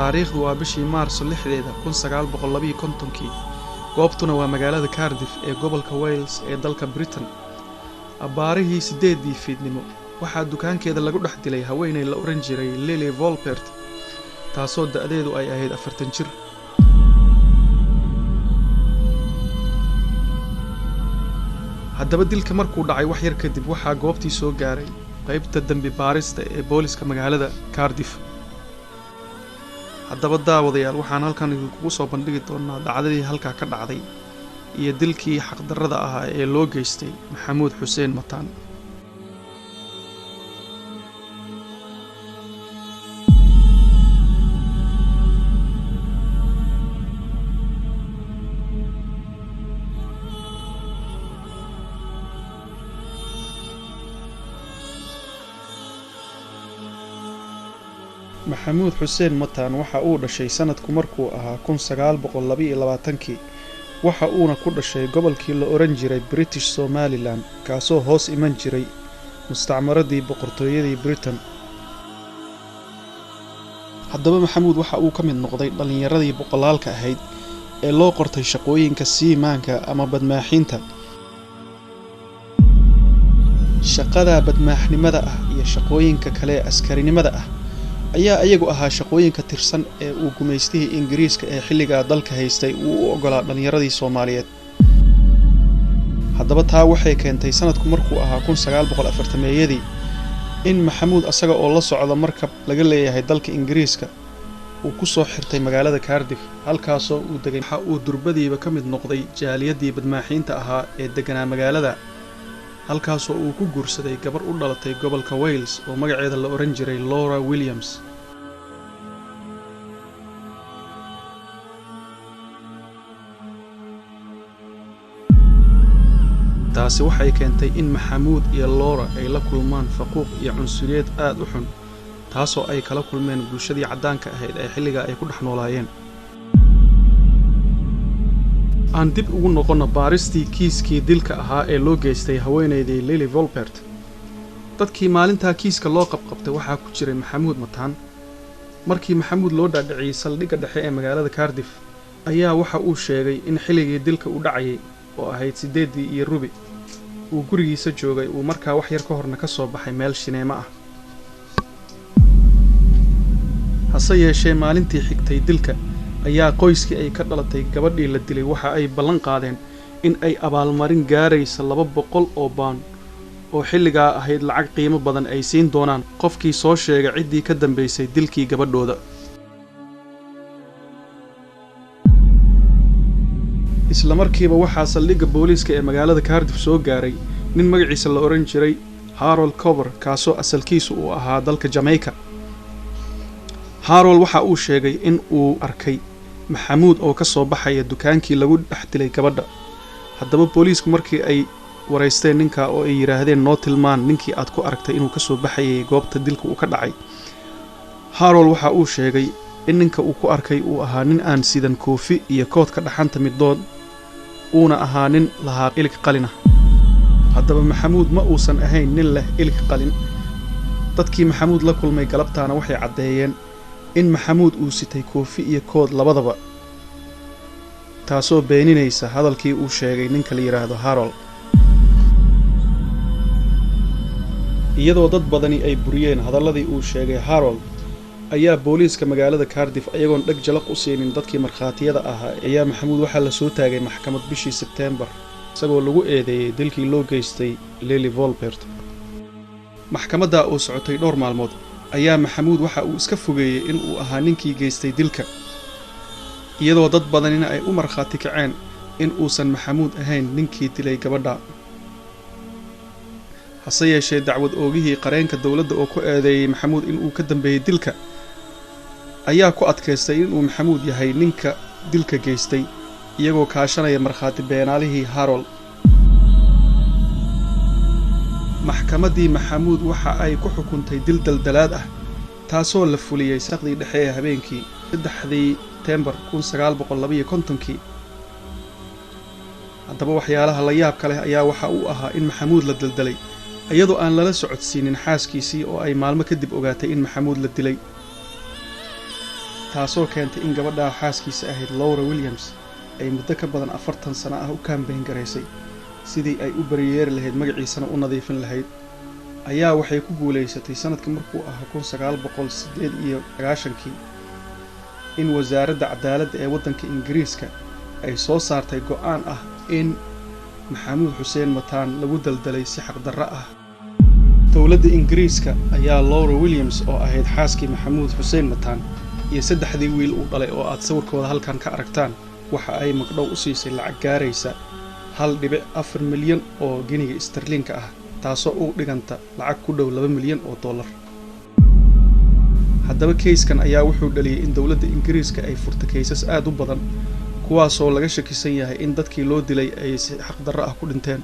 taariikhdu waa bishii Maarso 6 1952 goobtuna waa magaalada Cardiff ee gobolka Wales ee dalka Britain. Abaarihii 8 fiidnimo waxaa dukaankeeda lagu dhex dilay haweeney la oran jiray Lily Volpert taasoo da'deedu ay ahayd 40 jir. haddaba dilka markuu dhacay wax yar kadib waxaa goobtii soo gaaray qaybta dambi baarista ee booliska magaalada Cardiff. haddaba daawadayaal waxaan halkan idinku soo bandhigi doonaa dhacdadii halka ka dhacday iyo dilkii xaqdarrada ahaa ee loo geystay Maxamuud Xuseen Mataan. Maxamuud Xuseen Mataan waxa uu dhashay sanadku markuu ahaa 1922 waxa uuna ku dhashay gobolkii la oran jiray British Somaliland kaasoo hoos iman jiray mustacmaradii boqortooyadii Britain. haddaba Maxamuud waxa uu ka mid noqday dhalinyaradii boqolaalka ahayd ee loo qortay shaqooyinka siimaanka ama badmaaxinta. shaqada badmaaxnimada ah iyo shaqooyinka kale askarinimada ah ayaa ayagu ahaa shaqooyinka tirsan ee uu gumaystihii Ingiriiska ee xilliga dalka haystay uu u ogolaa dhalinyaradii Soomaaliyeed. haddaba taa waxay keentay sanadku markuu ahaa 1940 in Maxamuud asaga oo la socda markab laga leeyahay dalka Ingiriiska uu ku soo xirtay magaalada Cardiff halkaasoo uu degay. waxa uu durbadiiba ka mid noqday jaaliyadii badmaaxinta ahaa ee deganaa magaalada halkaasoo uu ku guursaday gabar u dhalatay gobolka Wales oo magaceeda la oran jiray Laura Williams. taasi waxay keentay in Maxamuud iyo Laura ay la kulmaan faquuq iyo cunsuriyad aad u xun taasoo ay kala kulmeen bulshadii caddaanka ahayd ee xilliga ay ku dhex noolaayeen. aan dib ugu noqono baaristii kiiskii dilka ahaa ee loo geystay haweeneydii Lily Volpert. dadkii maalintaa kiiska loo qabqabtay waxaa ku jiray Maxamuud Mataan. markii Maxamuud loo dhaadhiciyay saldhigga dhexe ee magaalada Cardiff ayaa waxa uu sheegay in xilligii dilka u dhacayay oo ahayd 8:15 uu gurigiisa joogay uu markaa wax yar ka horna ka soo baxay meel shineemo ah. hase yeeshee maalintii xigtay dilka ayaa qoyskii ay ka dhalatay gabadhii la dilay waxa ay ballan qaadeen in ay abaalmarin gaaraysa 200 oo baan oo xilligaa ahayd lacag qiimo badan ay siin doonaan qofkii soo sheegay ciddii ka dambeysay dilkii gabadhooda. isla markiiba waxaa saldhigga booliiska ee magaalada Cardiff soo gaaray nin magaciisa la oran jiray Harold Cover kaasoo asalkiisu uu ahaa dalka Jamaica. Harold waxa uu sheegay in uu arkay Maxamuud oo ka soo baxaya dukaankii lagu dhex dilay gabadha. haddaba booliisku markii ay wareysteen ninka oo ay yiraahdeen noo tilmaan ninkii aad ku aragtay inuu ka soo baxayay goobta dilka uu ka dhacay, Harold waxa uu sheegay in ninka uu ku arkay uu ahaa nin aan sidan koofi iyo koodka dhaxanta midood uuna ahaa nin lahaa ilig qalin ah. haddaba Maxamuud ma uusan ahayn nin leh ilig qalin. dadkii Maxamuud la kulmay galabtaana waxay caddeeyeen in Maxamuud uu sitay koofi iyo kood labadaba taasoo beeninaysa hadalkii uu sheegay ninka la yiraahdo Harold. iyadoo dad badani ay buriyeen hadalladii uu sheegay Harold ayaa booliiska magaalada Cardiff ayagoon dhag jalaq u siinin dadkii markhaatiyada ahaa ayaa Maxamuud waxaa la soo taagay maxkamad bishii September isagoo lagu eedeeyay dilkii loo geystay Lily Volpert. maxkamadda oo socotay dhowr maalmood ayaa Maxamuud waxa uu iska fogeeyay in uu ahaa ninkii geystay dilka iyadoo dad badanina ay u markhaati kaceen in uusan Maxamuud ahayn ninkii dilay gabadha. hase yeeshee dacwad oogihii qareenka dawladda oo ku eedeeyay Maxamuud in uu ka dambeeyay dilka ayaa ku adkaystay in uu Maxamuud yahay ninka dilka geystay iyagoo kaashanaya markhaati beenaalihii Harold. maxkamaddii Maxamuud waxa ay ku xukuntay dil daldalaad ah taasoo la fuliyay saqdii dhexe ee habeenkii 3 September 1952. haddaba waxyaalaha la yaabka leh ayaa waxa uu ahaa in Maxamuud la daldalay iyadoo aan lala socodsiinin xaaskiisii oo ay maalmo kadib ogaatay in Maxamuud la dilay. taasoo keentay in gabadha xaaskiisa ahayd Laura Williams ay muddo ka badan 40 sano ah u kaambeyn garaysay sidii ay u bariyeeri lahayd magaciisana u nadiifin lahayd ayaa waxay ku guuleysatay sanadkii markuu ahaa 1998 in wasaaradda cadaaladda ee waddanka Ingiriiska ay soo saartay go'aan ah in Maxamuud Xuseen Mataan lagu daldalay si xaq darro ah. dowladda Ingiriiska ayaa Laura Williams oo ahayd xaaskii Maxamuud Xuseen Mataan iyo saddexdii wiil uu dhalay oo aad sawirkooda halkan ka aragtaan waxa ay magdhow u siisay lacag gaaraysa 1.4 milyan oo giniga sterlinka ah taasoo u dhiganta lacag ku dhow 2 milyan oo dollar. haddaba keyskan ayaa wuxuu dhaliyay in dowladda Ingiriiska ay furto keysas aad u badan kuwaasoo laga shakisan yahay in dadkii loo dilay ay si xaq darro ah ku dhinteen.